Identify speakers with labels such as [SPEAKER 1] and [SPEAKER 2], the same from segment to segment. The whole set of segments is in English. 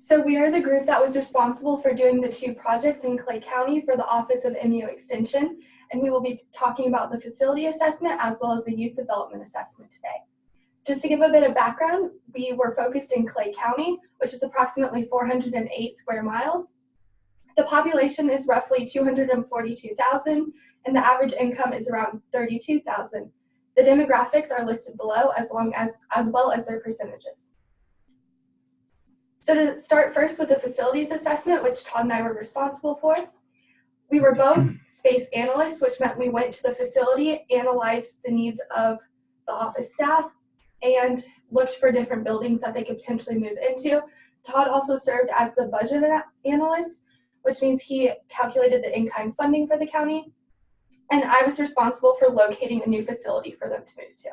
[SPEAKER 1] So we are the group that was responsible for doing the two projects in Clay County for the Office of MU Extension, and we will be talking about the facility assessment as well as the youth development assessment today. Just to give a bit of background, we were focused in Clay County, which is approximately 408 square miles. The population is roughly 242,000, and the average income is around 32,000. The demographics are listed below as well as their percentages. So to start first with the facilities assessment, which Todd and I were responsible for, we were both space analysts, which meant we went to the facility, analyzed the needs of the office staff, and looked for different buildings that they could potentially move into. Todd also served as the budget analyst, which means he calculated the in-kind funding for the county, and I was responsible for locating a new facility for them to move to.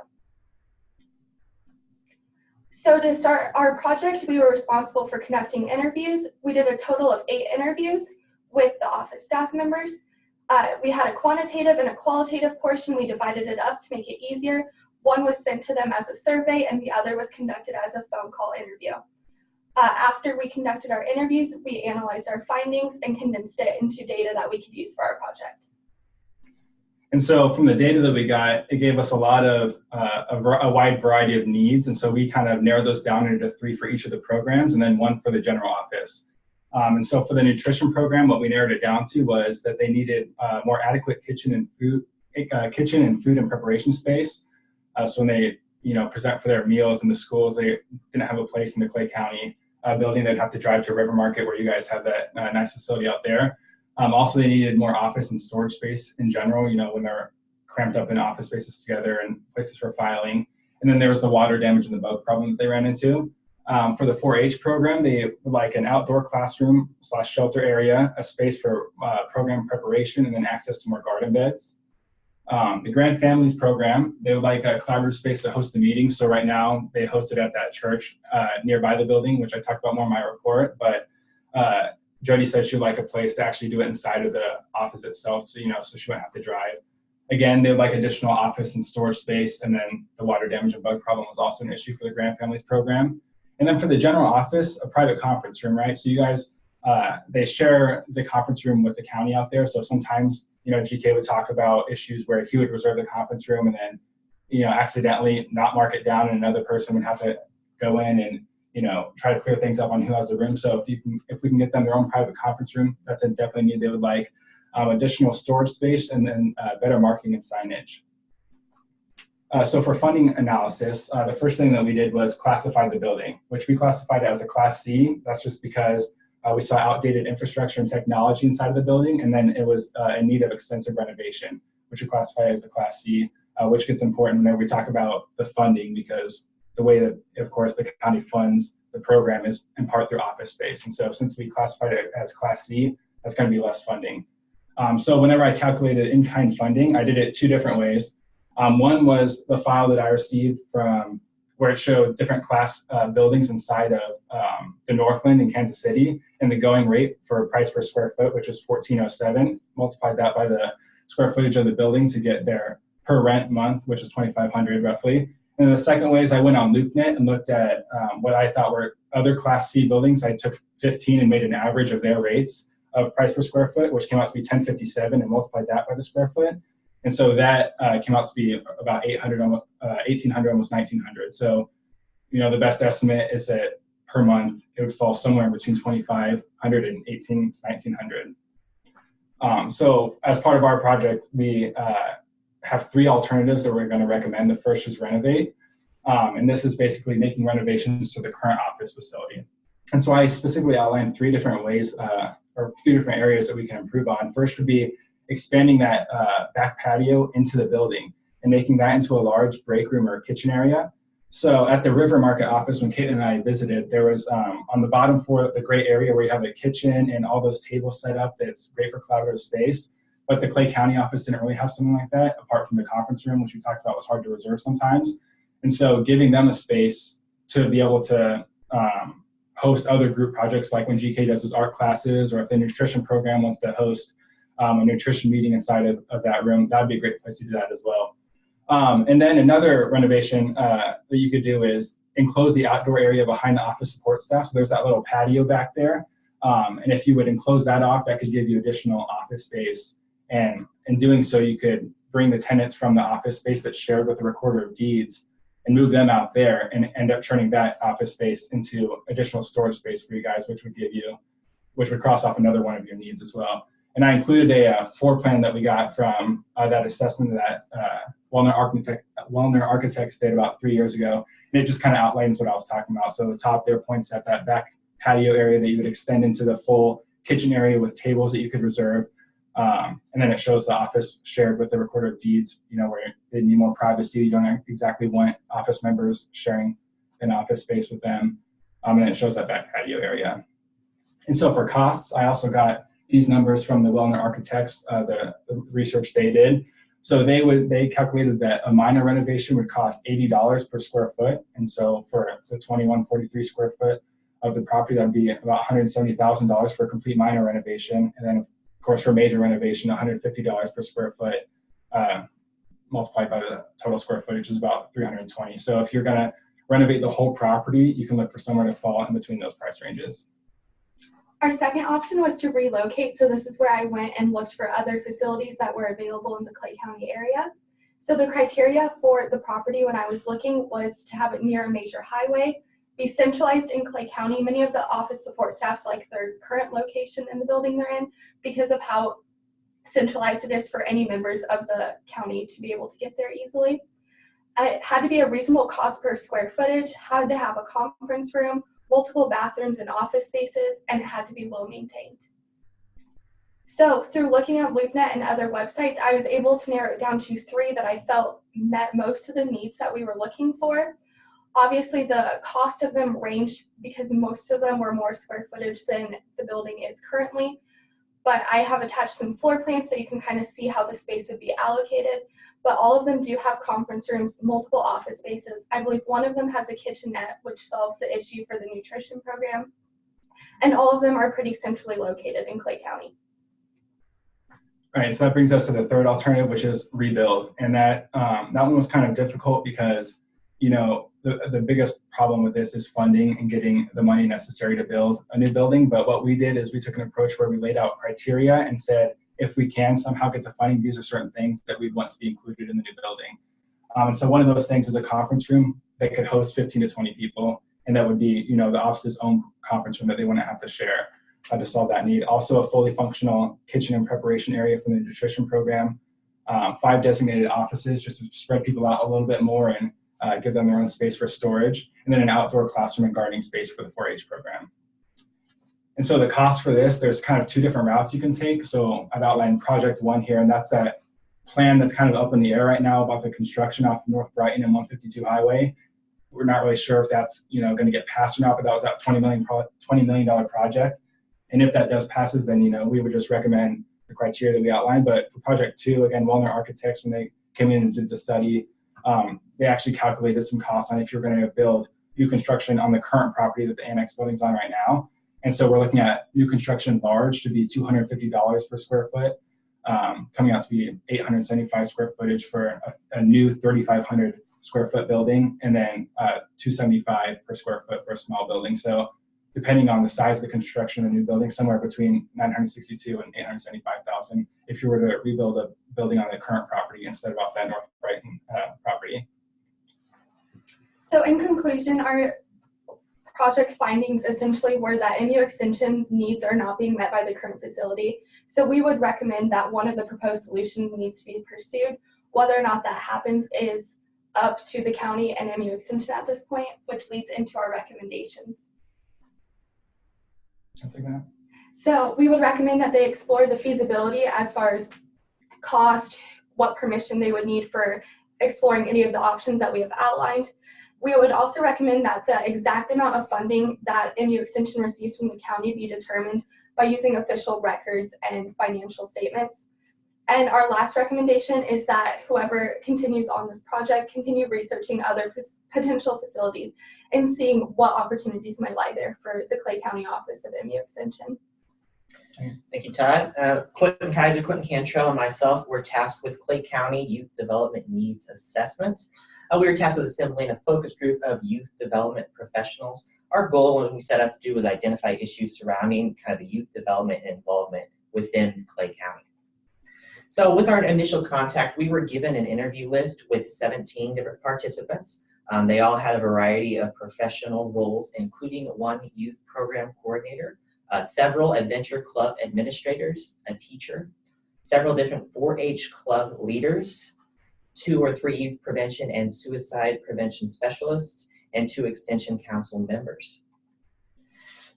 [SPEAKER 1] So to start our project, we were responsible for conducting interviews. We did a total of 8 interviews with the office staff members. We had a quantitative and a qualitative portion. We divided it up to make it easier. One was sent to them as a survey, and the other was conducted as a phone call interview. After we conducted our interviews, we analyzed our findings and condensed it into data that we could use for our project.
[SPEAKER 2] And so from the data that we got, it gave us a lot of a wide variety of needs. And so we kind of narrowed those down into 3 for each of the programs and then 1 for the general office. And so for the nutrition program, what we narrowed it down to was that they needed more adequate kitchen and food and preparation space. So when they present for their meals in the schools, they didn't have a place in the Clay County building. They'd have to drive to River Market, where you guys have that nice facility out there. Also, they needed more office and storage space in general, when they're cramped up in office spaces together and places for filing. And then there was the water damage and the bug problem that they ran into. For the 4-H program, they would like an outdoor classroom / shelter area, a space for program preparation, and then access to more garden beds. The Grand Families program, they would like a collaborative space to host the meetings. So right now, they host it at that church nearby the building, which I talked about more in my report. But Jody said she'd like a place to actually do it inside of the office itself, so so she wouldn't have to drive. Again, they would like additional office and storage space, and then the water damage and bug problem was also an issue for the Grand Families program. And then for the general office, a private conference room, right? So you guys, they share the conference room with the county out there. So sometimes, GK would talk about issues where he would reserve the conference room and then, accidentally not mark it down, and another person would have to go in and try to clear things up on who has the room. So if we can get them their own private conference room, that's a definitely need they would like. Additional storage space, and then better marketing and signage. So for funding analysis, the first thing that we did was classify the building, which we classified as a Class C. That's just because we saw outdated infrastructure and technology inside of the building, and then it was in need of extensive renovation, which we classified as a Class C, which gets important whenever we talk about the funding, because the way that, of course, the county funds the program is in part through office space. And so since we classified it as Class C, that's going to be less funding. So whenever I calculated in-kind funding, I did it 2 different ways. One was the file that I received from where it showed different class buildings inside of the Northland in Kansas City, and the going rate for price per square foot, which was $14.07. Multiplied that by the square footage of the building to get their per rent month, which is $2,500 roughly. And the second way is I went on LoopNet and looked at what I thought were other Class C buildings. I took 15 and made an average of their rates of price per square foot, which came out to be $10.57, and multiplied that by the square foot. And so that came out to be about $1,800, almost $1,900. So, the best estimate is that per month it would fall somewhere between $2,500 and $1,800. So as part of our project, we have 3 alternatives that we're going to recommend. The first is renovate. And this is basically making renovations to the current office facility. And so I specifically outlined 3 different ways or 3 different areas that we can improve on. First would be expanding that back patio into the building and making that into a large break room or kitchen area. So at the River Market office, when Caitlin and I visited, there was on the bottom floor, the great area where you have a kitchen and all those tables set up that's great for collaborative space. But the Clay County office didn't really have something like that, apart from the conference room, which we talked about was hard to reserve sometimes. And so giving them a space to be able to host other group projects, like when GK does his art classes, or if the nutrition program wants to host a nutrition meeting inside of that room, that'd be a great place to do that as well. And then another renovation that you could do is enclose the outdoor area behind the office support staff. So there's that little patio back there. And if you would enclose that off, that could give you additional office space. And in doing so, you could bring the tenants from the office space that's shared with the recorder of deeds and move them out there and end up turning that office space into additional storage space for you guys, which would cross off another one of your needs as well. And I included a floor plan that we got from that assessment that Wellner Architects did about 3 years ago. And it just kind of outlines what I was talking about. So the top there points at that back patio area that you would extend into the full kitchen area with tables that you could reserve. And then it shows the office shared with the recorder of deeds, where they need more privacy. You don't exactly want office members sharing an office space with them. And then it shows that back patio area. And so for costs, I also got these numbers from the Wellner Architects, the research they did. So they calculated that a minor renovation would cost $80 per square foot. And so for the 2143 square foot of the property, that would be about $170,000 for a complete minor renovation. And then of course, for major renovation, $150 per square foot, multiplied by the total square footage is about 320. So if you're gonna renovate the whole property, you can look for somewhere to fall in between those price ranges.
[SPEAKER 1] Our second option was to relocate. So this is where I went and looked for other facilities that were available in the Clay County area. So the criteria for the property when I was looking was to have it near a major highway, be centralized in Clay County. Many of the office support staffs like their current location in the building they're in because of how centralized it is for any members of the county to be able to get there easily. It had to be a reasonable cost per square footage, had to have a conference room, multiple bathrooms and office spaces, and it had to be well maintained. So through looking at LoopNet and other websites, I was able to narrow it down to 3 that I felt met most of the needs that we were looking for. Obviously, the cost of them ranged because most of them were more square footage than the building is currently. But I have attached some floor plans so you can kind of see how the space would be allocated. But all of them do have conference rooms, multiple office spaces. I believe one of them has a kitchenette, which solves the issue for the nutrition program. And all of them are pretty centrally located in Clay County.
[SPEAKER 2] All right, so that brings us to the third alternative, which is rebuild. And that one was kind of difficult because the biggest problem with this is funding and getting the money necessary to build a new building. But what we did is we took an approach where we laid out criteria and said, if we can somehow get the funding, these are certain things that we'd want to be included in the new building. And so one of those things is a conference room that could host 15 to 20 people. And that would be, the office's own conference room that they wouldn't have to share to solve that need. Also a fully functional kitchen and preparation area for the nutrition program. 5 designated offices just to spread people out a little bit more and give them their own space for storage, and then an outdoor classroom and gardening space for the 4-H program. And so the cost for this, there's kind of 2 different routes you can take. So I've outlined project 1 here, and that's that plan that's kind of up in the air right now about the construction off North Brighton and 152 Highway. We're not really sure if that's going to get passed or not, but that was that $20 million project. And if that does passes, then we would just recommend the criteria that we outlined. But for project 2, again, Wellner Architects, when they came in and did the study, they actually calculated some costs on if you're going to build new construction on the current property that the annex building's on right now. And so we're looking at new construction large to be $250 per square foot, coming out to be 875 square footage for a new 3,500 square foot building, and then $275 per square foot for a small building. So depending on the size of the construction of the new building, somewhere between $962 and $875,000 if you were to rebuild a building on the current property instead of off that North Brighton property.
[SPEAKER 1] So in conclusion, our project findings essentially were that MU Extension's needs are not being met by the current facility. So we would recommend that one of the proposed solutions needs to be pursued. Whether or not that happens is up to the county and MU Extension at this point, which leads into our recommendations. So we would recommend that they explore the feasibility as far as cost, what permission they would need for exploring any of the options that we have outlined. We would also recommend that the exact amount of funding that MU Extension receives from the county be determined by using official records and financial statements. And our last recommendation is that whoever continues on this project continue researching other potential facilities and seeing what opportunities might lie there for the Clay County office of MU Extension.
[SPEAKER 3] Thank you, Todd. Quentin Kaiser, Quentin Cantrell, and myself were tasked with Clay County Youth Development Needs Assessment. We were tasked with assembling a focus group of youth development professionals. Our goal when we set out to do was identify issues surrounding kind of the youth development and involvement within Clay County. So with our initial contact, we were given an interview list with 17 different participants. They all had a variety of professional roles, including one youth program coordinator, several adventure club administrators, a teacher, several different 4-H club leaders, 2 or 3 youth prevention and suicide prevention specialists, and 2 extension council members.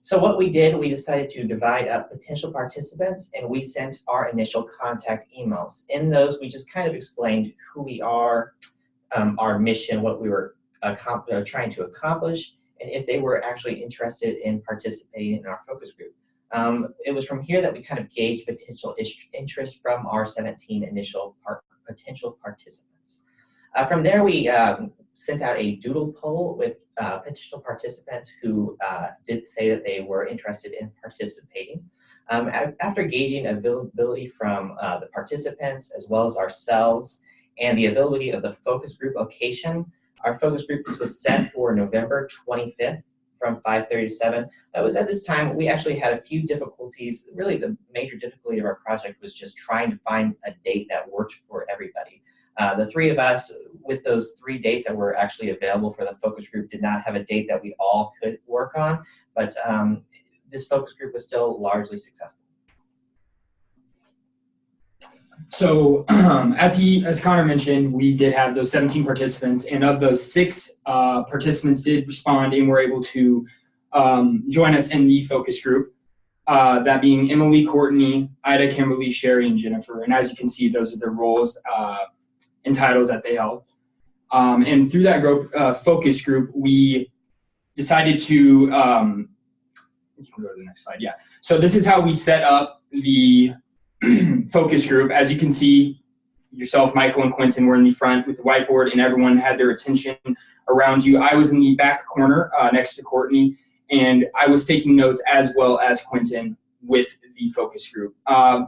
[SPEAKER 3] So what we did, we decided to divide up potential participants, and we sent our initial contact emails. In those, we just kind of explained who we are, our mission, what we were trying to accomplish, and if they were actually interested in participating in our focus group. It was from here that we kind of gauged potential interest from our 17 initial potential participants. From there, we sent out a doodle poll with potential participants who did say that they were interested in participating. After gauging availability from the participants as well as ourselves and the availability of the focus group location, our focus group was set for November 25th from 5:30 to 7. That was at this time, we actually had a few difficulties. Really, the major difficulty of our project was just trying to find a date that worked for everybody. The 3 of us, with those 3 dates that were actually available for the focus group, did not have a date that we all could work on, but this focus group was still largely successful.
[SPEAKER 4] So as Connor mentioned, we did have those 17 participants, and of those 6 participants did respond and were able to join us in the focus group, that being Emily, Courtney, Ida, Kimberly, Sherry, and Jennifer. And as you can see, those are their roles and titles that they held. And through that group, focus group, we decided to, you can go to the next slide, yeah. So this is how we set up the focus group. As you can see, yourself, Michael, and Quentin were in the front with the whiteboard, and everyone had their attention around you. I was in the back corner next to Courtney, and I was taking notes as well as Quentin with the focus group.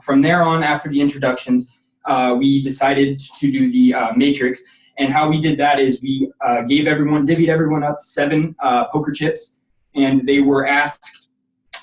[SPEAKER 4] From there on, after the introductions, we decided to do the matrix, and how we did that is we divvied everyone up 7 poker chips, and they were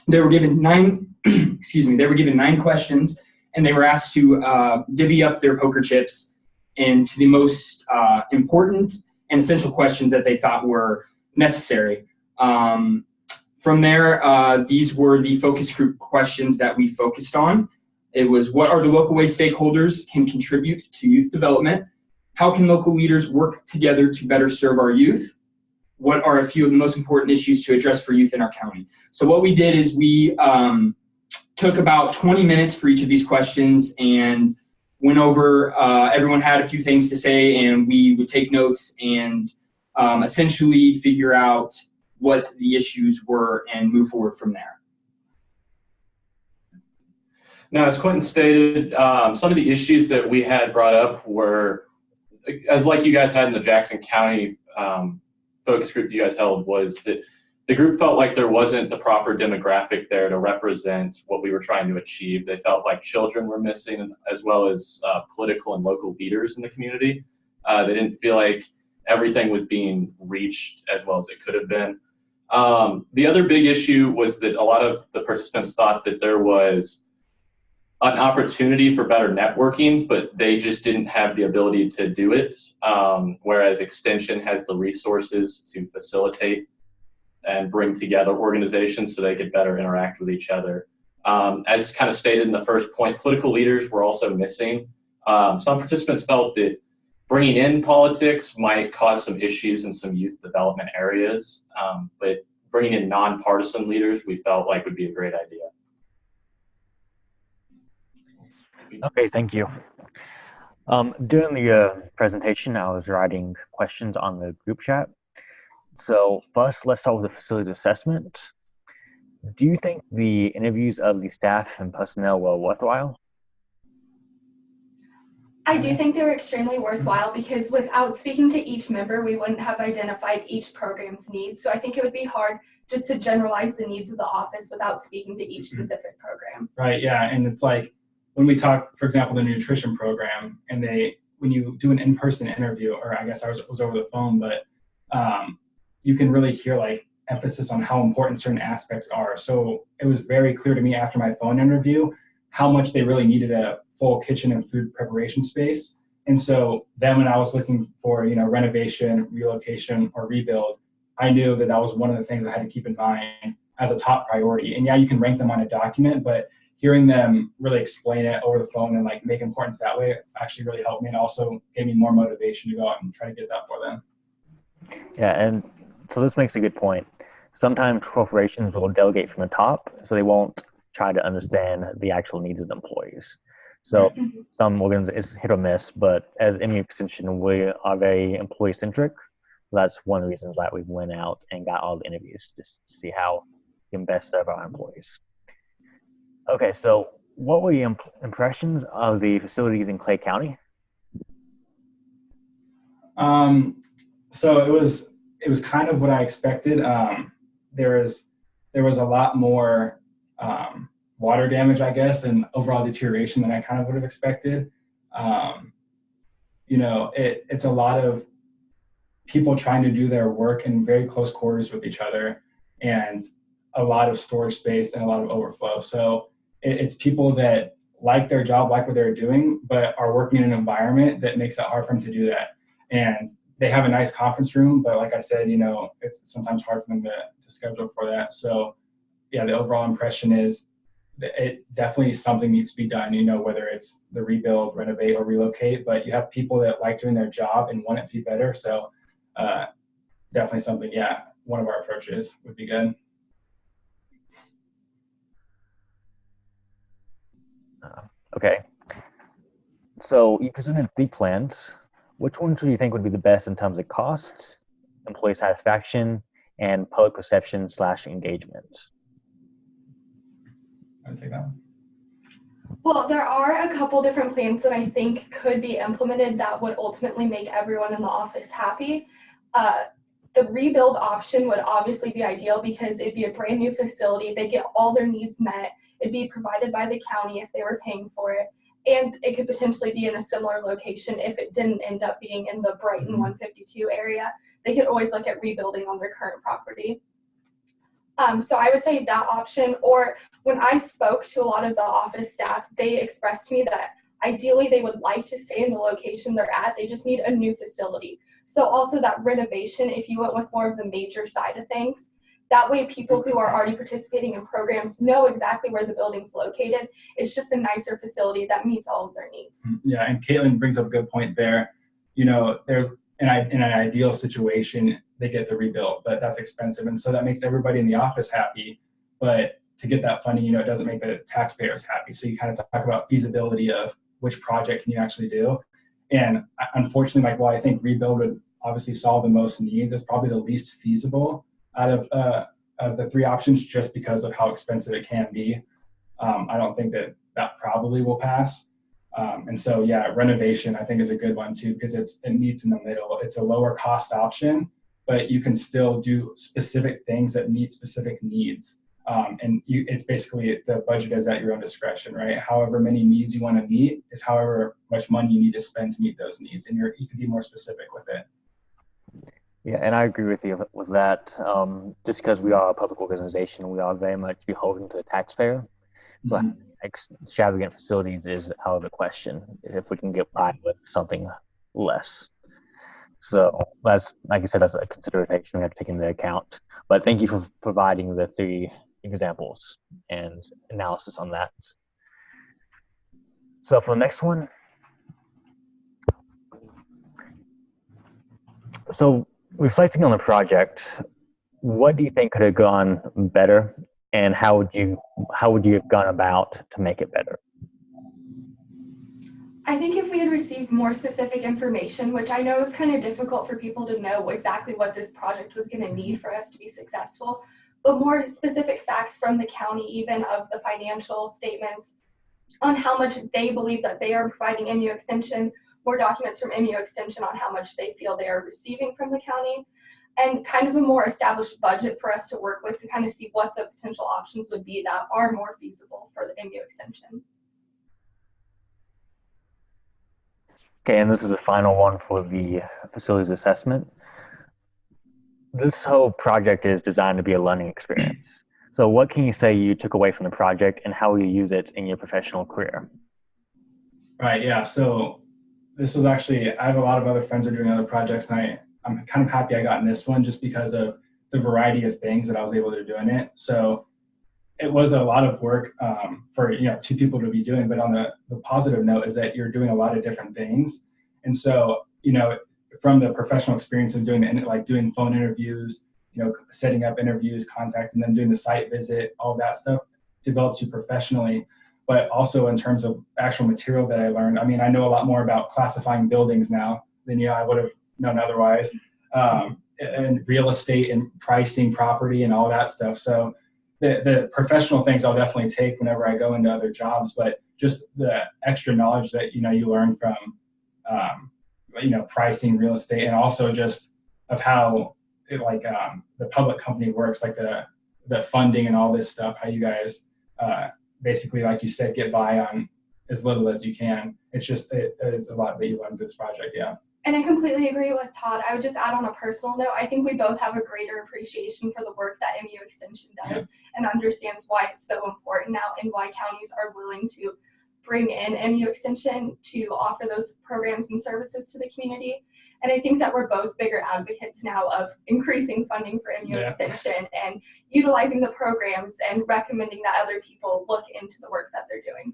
[SPEAKER 4] given 9 they were given 9 questions, and they were asked to divvy up their poker chips into the most important and essential questions that they thought were necessary. From there, these were the focus group questions that we focused on. It was, what are the local ways stakeholders can contribute to youth development? How can local leaders work together to better serve our youth? What are a few of the most important issues to address for youth in our county? So what we did is we took about 20 minutes for each of these questions and went over, everyone had a few things to say, and we would take notes and essentially figure out what the issues were and move forward from there.
[SPEAKER 5] Now, as Quentin stated, some of the issues that we had brought up were, as like you guys had in the Jackson County focus group you guys held, was that the group felt like there wasn't the proper demographic there to represent what we were trying to achieve. They felt like children were missing, as well as political and local leaders in the community. They didn't feel like everything was being reached as well as it could have been. The other big issue was that a lot of the participants thought that there was an opportunity for better networking, but they just didn't have the ability to do it, whereas Extension has the resources to facilitate and bring together organizations so they could better interact with each other. As kind of stated in the first point, political leaders were also missing. Some participants felt that bringing in politics might cause some issues in some youth development areas, but bringing in nonpartisan leaders we felt like would be a great idea.
[SPEAKER 6] Okay, thank you. During the presentation, I was writing questions on the group chat. So first, let's start with the facilities assessment. Do you think the interviews of the staff and personnel were worthwhile?
[SPEAKER 1] I do think they were extremely worthwhile because without speaking to each member, we wouldn't have identified each program's needs. So I think it would be hard just to generalize the needs of the office without speaking to each specific program.
[SPEAKER 2] Right, yeah, and it's like when we talk, for example, the nutrition program, and when you do an in-person interview, or I guess I was over the phone, but you can really hear like emphasis on how important certain aspects are. So it was very clear to me after my phone interview how much they really needed a full kitchen and food preparation space. And so then when I was looking for, renovation, relocation, or rebuild, I knew that that was one of the things I had to keep in mind as a top priority. And yeah, you can rank them on a document, but hearing them really explain it over the phone and like make importance that way actually really helped me, and also gave me more motivation to go out and try to get that for them.
[SPEAKER 6] Yeah, and so this makes a good point. Sometimes corporations will delegate from the top, so they won't try to understand the actual needs of the employees. So some organizations, it's hit or miss, but as MU Extension, we are very employee-centric. That's one of the reasons that we went out and got all the interviews, just to see how we can best serve our employees. Okay, so what were your impressions of the facilities in Clay County?
[SPEAKER 2] So it was kind of what I expected. There was a lot more water damage, I guess, and overall deterioration than I kind of would have expected. It's a lot of people trying to do their work in very close quarters with each other, and a lot of storage space and a lot of overflow. So it's people that like their job, like what they're doing, but are working in an environment that makes it hard for them to do that. And they have a nice conference room, but like I said, it's sometimes hard for them to schedule for that. So yeah, the overall impression is that it definitely something needs to be done, whether it's the rebuild, renovate, or relocate, but you have people that like doing their job and want it to be better. So definitely something, yeah, one of our approaches would be good.
[SPEAKER 6] Okay. So you presented 3 plans. Which ones do you think would be the best in terms of costs, employee satisfaction, and public perception / engagement?
[SPEAKER 2] I'd take that one.
[SPEAKER 1] Well, there are a couple different plans that I think could be implemented that would ultimately make everyone in the office happy. The rebuild option would obviously be ideal because it'd be a brand new facility. They get all their needs met. It'd be provided by the county if they were paying for it. And it could potentially be in a similar location if it didn't end up being in the Brighton 152 area. They could always look at rebuilding on their current property. So I would say that option, or when I spoke to a lot of the office staff, they expressed to me that ideally they would like to stay in the location they're at. They just need a new facility. So also that renovation, if you went with more of the major side of things, that way people who are already participating in programs know exactly where the building's located. It's just a nicer facility that meets all of their needs.
[SPEAKER 2] Yeah, and Caitlin brings up a good point there. There's in an ideal situation, they get the rebuild, but that's expensive. And so that makes everybody in the office happy. But to get that funding, it doesn't make the taxpayers happy. So you kind of talk about feasibility of which project can you actually do. And unfortunately, while I think rebuild would obviously solve the most needs, it's probably the least feasible out of the 3 options, just because of how expensive it can be. I don't think that probably will pass. And so, yeah, renovation I think is a good one too, because it meets in the middle. It's a lower cost option, but you can still do specific things that meet specific needs. It's basically the budget is at your own discretion, right? However many needs you want to meet is however much money you need to spend to meet those needs, and you can be more specific with it.
[SPEAKER 6] Yeah, and I agree with you with that. Just because we are a public organization, we are very much beholden to the taxpayer. So extravagant facilities is out of the question if we can get by with something less. So that's, like I said, that's a consideration we have to take into account. But thank you for providing the 3 examples and analysis on that. So for the next one, so reflecting on the project, what do you think could have gone better, and how would you have gone about to make it better?
[SPEAKER 1] I think if we had received more specific information, which I know is kind of difficult for people to know exactly what this project was going to need for us to be successful, but more specific facts from the county, even of the financial statements on how much they believe that they are providing MU Extension, more documents from MU Extension on how much they feel they are receiving from the county, and kind of a more established budget for us to work with to kind of see what the potential options would be that are more feasible for the MU Extension.
[SPEAKER 6] Okay, and this is the final one for the facilities assessment. This whole project is designed to be a learning experience. So what can you say you took away from the project and how will you use it in your professional career?
[SPEAKER 2] Right, yeah. So this was actually, I have a lot of other friends that are doing other projects, and I'm kind of happy I got in this one just because of the variety of things that I was able to do in it. So it was a lot of work for two people to be doing, but on the positive note is that you're doing a lot of different things. And so, from the professional experience of doing phone interviews, setting up interviews, contacting them, doing the site visit, all that stuff develops you professionally. But also in terms of actual material that I learned, I mean, I know a lot more about classifying buildings now than I would have known otherwise, and real estate and pricing property and all that stuff. So the professional things I'll definitely take whenever I go into other jobs, but just the extra knowledge that you learn from pricing, real estate, and also just of how the public company works, like the funding and all this stuff, how you guys basically, like you said, get by on as little as you can. It is a lot that you learn this project, yeah.
[SPEAKER 1] And I completely agree with Todd. I would just add on a personal note, I think we both have a greater appreciation for the work that MU Extension does and understands why it's so important now and why counties are willing to bring in MU Extension to offer those programs and services to the community. And I think that we're both bigger advocates now of increasing funding for MU Extension and utilizing the programs and recommending that other people look into the work that they're doing.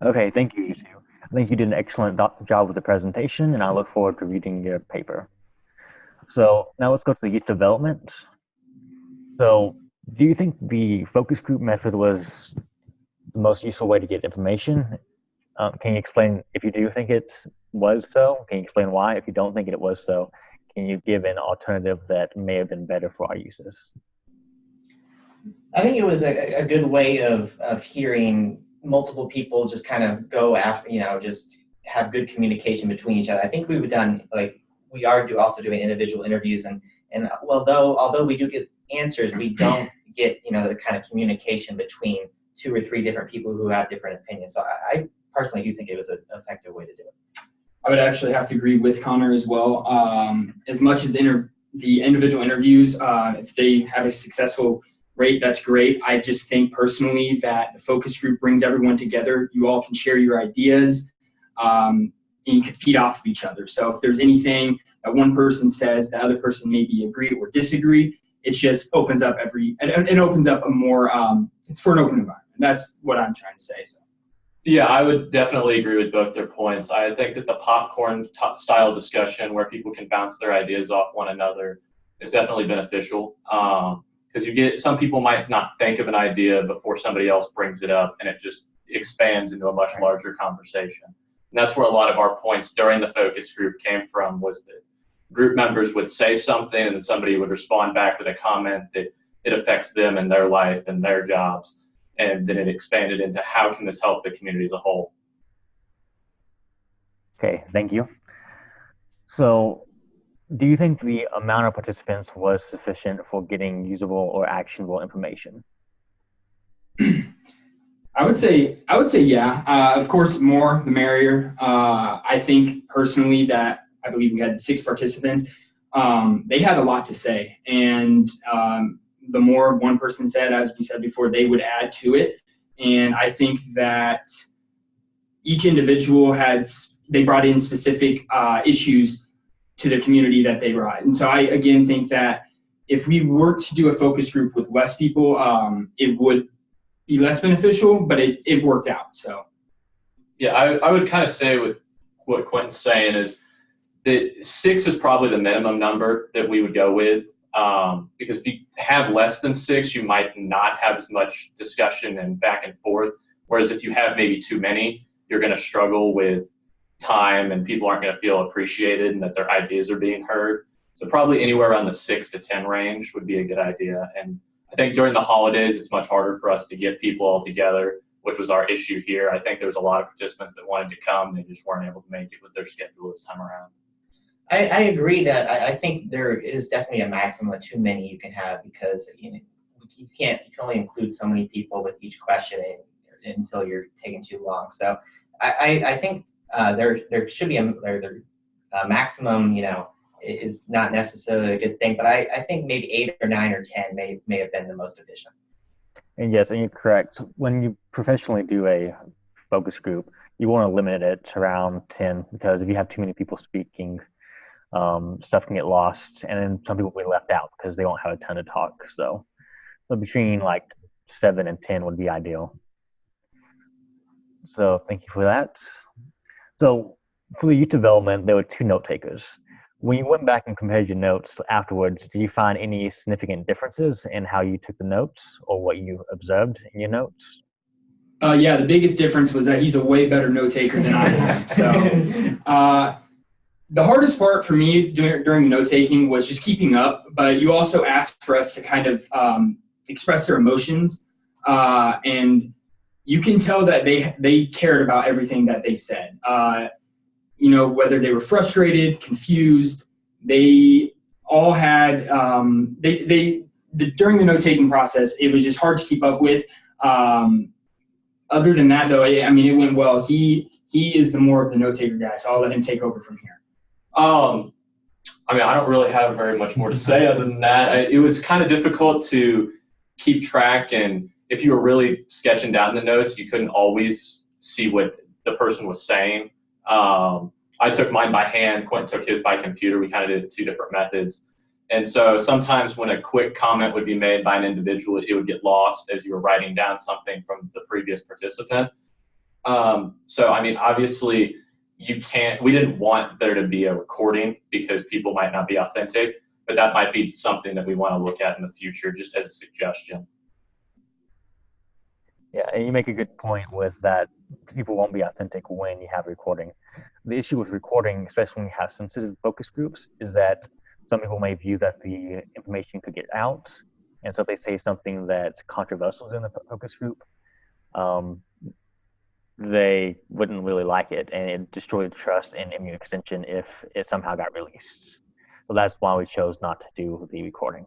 [SPEAKER 6] Okay, thank you, you two. I think you did an excellent job with the presentation, and I look forward to reading your paper. So now let's go to the youth development. So do you think the focus group method was the most useful way to get information? Can you explain if you do think it was so? Can you explain why? If you don't think it was so, can you give an alternative that may have been better for our uses?
[SPEAKER 3] I think it was a good way of hearing multiple people just kind of go after, just have good communication between each other. I think we've done, we are also doing individual interviews, and although we do get answers, we don't get, the kind of communication between 2 or 3 different people who have different opinions. So I personally do think it was an effective way to do it.
[SPEAKER 4] I would actually have to agree with Connor as well. As much as the individual interviews, if they have a successful rate, that's great. I just think personally that the focus group brings everyone together. You all can share your ideas, and you can feed off of each other. So if there's anything that one person says, the other person maybe agree or disagree, it just opens up it opens up a more, it's for an open environment. That's what I'm trying to say. So.
[SPEAKER 5] Yeah, I would definitely agree with both their points. I think that the popcorn style discussion where people can bounce their ideas off one another is definitely beneficial. Because some people might not think of an idea before somebody else brings it up, and it just expands into a much larger conversation. And that's where a lot of our points during the focus group came from, was that group members would say something and then somebody would respond back with a comment that it affects them and their life and their jobs. And then it expanded into how can this help the community as a whole.
[SPEAKER 6] Okay, thank you. So do you think the amount of participants was sufficient for getting usable or actionable information?
[SPEAKER 4] I would say yeah. Of course, more the merrier. I think personally that I believe we had 6 participants. They had a lot to say, and the more one person said, as we said before, they would add to it. And I think that each individual they brought in specific issues to the community that they brought. And so I, again, think that if we were to do a focus group with less people, it would be less beneficial, but it worked out. So,
[SPEAKER 5] yeah, I would kind of say with what Quentin's saying is that 6 is probably the minimum number that we would go with. Because if you have less than 6, you might not have as much discussion and back and forth. Whereas if you have maybe too many, you're going to struggle with time and people aren't going to feel appreciated and that their ideas are being heard. So probably anywhere around the 6 to 10 range would be a good idea. And I think during the holidays, it's much harder for us to get people all together, which was our issue here. I think there was a lot of participants that wanted to come. They just weren't able to make it with their schedule this time around.
[SPEAKER 3] I agree that I think there is definitely a maximum of too many you can have, because you can only include so many people with each question until you're taking too long. So I think there should be a maximum, is not necessarily a good thing, but I think maybe 8 or 9 or 10 may have been the most efficient.
[SPEAKER 6] And yes, and you're correct. When you professionally do a focus group, you want to limit it to around 10 because if you have too many people speaking, stuff can get lost, and then some people will be left out because they won't have a ton to talk. So between like 7 and 10 would be ideal. So thank you for that. So for the youth development, there were 2 note takers. When you went back and compared your notes afterwards, did you find any significant differences in how you took the notes or what you observed in your notes?
[SPEAKER 4] Yeah, the biggest difference was that he's a way better note taker than I am. So the hardest part for me during the note taking was just keeping up, but you also asked for us to kind of express their emotions, and you can tell that they cared about everything that they said. Whether they were frustrated, confused, they all had during the note taking process, it was just hard to keep up with. Other than that, though, it went well. He is the more of the note taker guy, so I'll let him take over from here.
[SPEAKER 5] I don't really have very much more to say other than that. It was kind of difficult to keep track, and if you were really sketching down the notes, you couldn't always see what the person was saying. I took mine by hand. Quentin took his by computer. We kind of did 2 different methods. And so sometimes when a quick comment would be made by an individual, it would get lost as you were writing down something from the previous participant. Obviously we didn't want there to be a recording because people might not be authentic, but that might be something that we want to look at in the future just as a suggestion.
[SPEAKER 6] Yeah, and you make a good point with that people won't be authentic when you have recording. The issue with recording, especially when you have sensitive focus groups, is that some people may view that the information could get out. And so if they say something that's controversial in the focus group, they wouldn't really like it, and it destroyed trust in MU Extension if it somehow got released. So that's why we chose not to do the recording.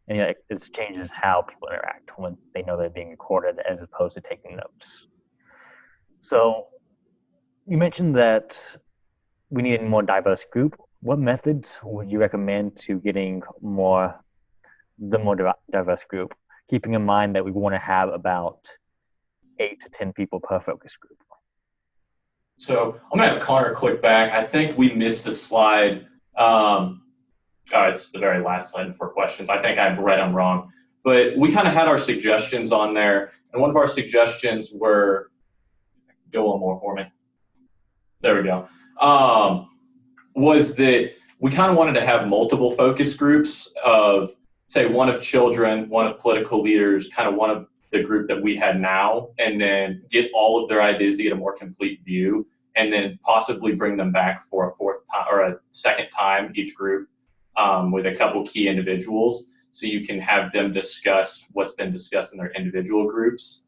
[SPEAKER 6] And it changes how people interact when they know they're being recorded as opposed to taking notes. So you mentioned that we need a more diverse group. What methods would you recommend to getting the more diverse group, keeping in mind that we want to have about 8 to 10 people per focus group?
[SPEAKER 5] So I'm going to have Connor click back. I think we missed a slide. It's the very last slide for questions. I think I read them wrong. But we kind of had our suggestions on there. And one of our suggestions were, go one more for me. There we go. Was that we kind of wanted to have multiple focus groups of, say, one of children, one of political leaders, kind of one of the group that we had now, and then get all of their ideas to get a more complete view, and then possibly bring them back for a 4th time or a 2nd time each group with a couple key individuals, so you can have them discuss what's been discussed in their individual groups.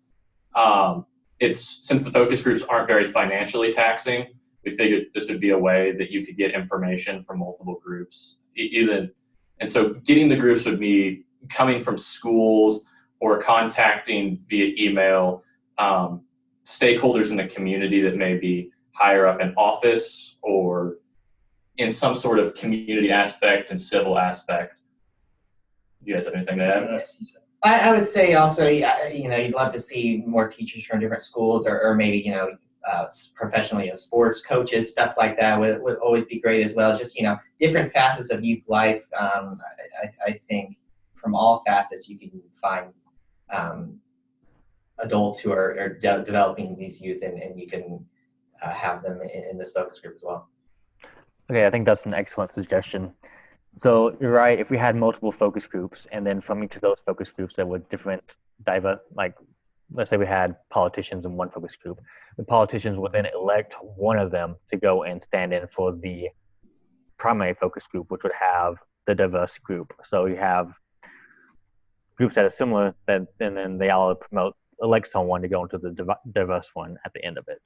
[SPEAKER 5] Since the focus groups aren't very financially taxing, we figured this would be a way that you could get information from multiple groups. And so getting the groups would be coming from schools or contacting via email stakeholders in the community that may be higher up in office or in some sort of community aspect and civil aspect. Do you guys have anything to add?
[SPEAKER 3] I would say also, you'd love to see more teachers from different schools or maybe, professionally, sports coaches, stuff like that would always be great as well. Just, different facets of youth life. I think from all facets you can find adults who are developing these youth, and you can have them in this focus group as well.
[SPEAKER 6] Okay, I think that's an excellent suggestion. So you're right, if we had multiple focus groups, and then from each of those focus groups that were different, diverse, like let's say we had politicians in one focus group, the politicians would then elect one of them to go and stand in for the primary focus group, which would have the diverse group. So you have groups that are similar, and then they all elect someone to go into the diverse one at the end of it.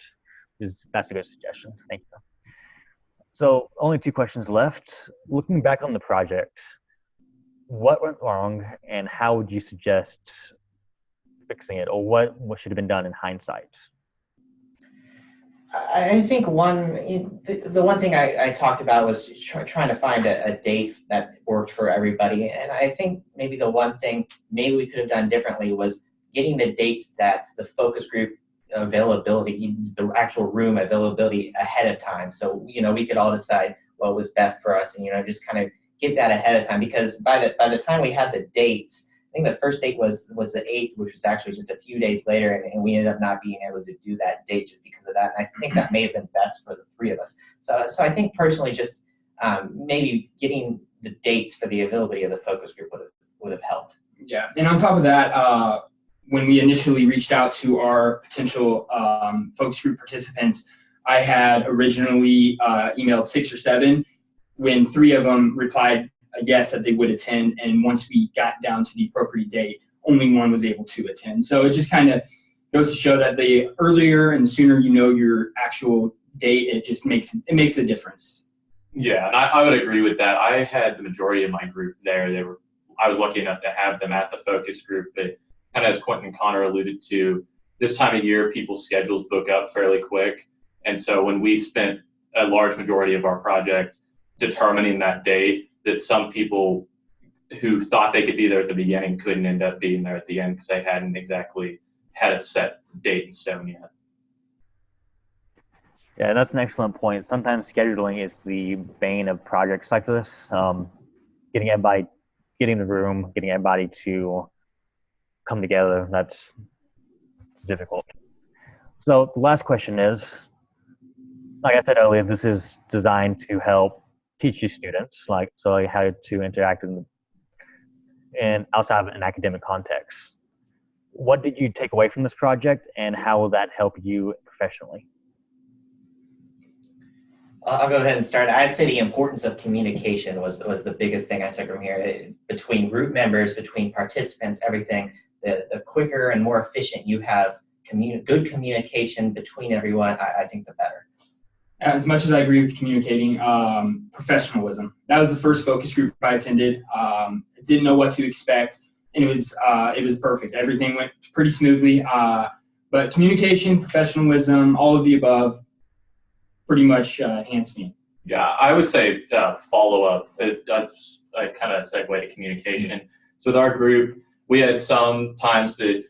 [SPEAKER 6] That's a good suggestion. Thank you. So only 2 questions left. Looking back on the project, what went wrong and how would you suggest fixing it, or what should have been done in hindsight?
[SPEAKER 3] I think the one thing I talked about was trying to find a date that worked for everybody. And I think maybe the one thing maybe we could have done differently was getting the dates that the focus group availability, the actual room availability ahead of time. So, we could all decide what was best for us and, just kind of get that ahead of time, because by the time we had the dates, I think the first date was the 8th, which was actually just a few days later, and we ended up not being able to do that date just because of that. And I think that may have been best for the 3 of us. So I think personally, just maybe getting the dates for the availability of the focus group would have helped.
[SPEAKER 4] Yeah, and on top of that, when we initially reached out to our potential focus group participants, I had originally emailed 6 or 7. When 3 of them replied yes that they would attend, and once we got down to the appropriate date, only 1 was able to attend. So it just kind of goes to show that the earlier and the sooner you know your actual date, it makes a difference.
[SPEAKER 5] Yeah, and I would agree with that. I had the majority of my group there. I was lucky enough to have them at the focus group, but kind of as Quentin and Connor alluded to, this time of year, people's schedules book up fairly quick. And so when we spent a large majority of our project determining that date, that some people who thought they could be there at the beginning couldn't end up being there at the end because they hadn't exactly had a set date in stone yet.
[SPEAKER 6] Yeah, that's an excellent point. Sometimes scheduling is the bane of projects like this. Getting the room, getting everybody to come together, it's difficult. So the last question is, like I said earlier, this is designed to help teach you students, how to interact in outside of an academic context. What did you take away from this project, and how will that help you professionally?
[SPEAKER 3] I'll go ahead and start. I'd say the importance of communication was the biggest thing I took from here. Between group members, between participants, everything, the quicker and more efficient you have good communication between everyone, I think the better.
[SPEAKER 4] As much as I agree with communicating, professionalism. That was the first focus group I attended. Didn't know what to expect, and it was perfect. Everything went pretty smoothly. But communication, professionalism, all of the above, pretty much hands down.
[SPEAKER 5] Yeah, I would say follow-up. That's a kind of segue to communication. So with our group, we had some times that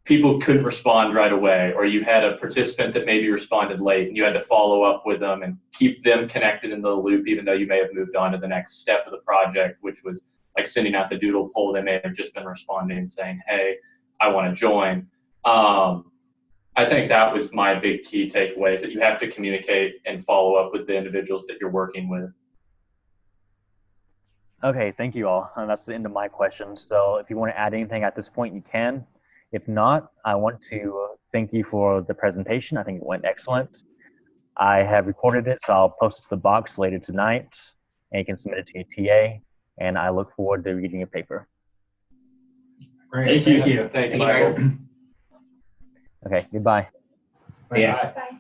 [SPEAKER 5] people couldn't respond right away, or you had a participant that maybe responded late and you had to follow up with them and keep them connected in the loop, even though you may have moved on to the next step of the project, which was like sending out the doodle poll. They may have just been responding saying, hey, I want to join. I think that was my big key takeaway, is that you have to communicate and follow up with the individuals that you're working with.
[SPEAKER 6] Okay, thank you all. And that's the end of my questions. So if you want to add anything at this point, you can. If not, I want to thank you for the presentation. I think it went excellent. I have recorded it, so I'll post it to the box later tonight, and you can submit it to your TA, and I look forward to reading your paper.
[SPEAKER 2] Great. Thank you.
[SPEAKER 5] Thank you, Michael.
[SPEAKER 6] Okay, goodbye.
[SPEAKER 3] See ya.
[SPEAKER 1] Bye.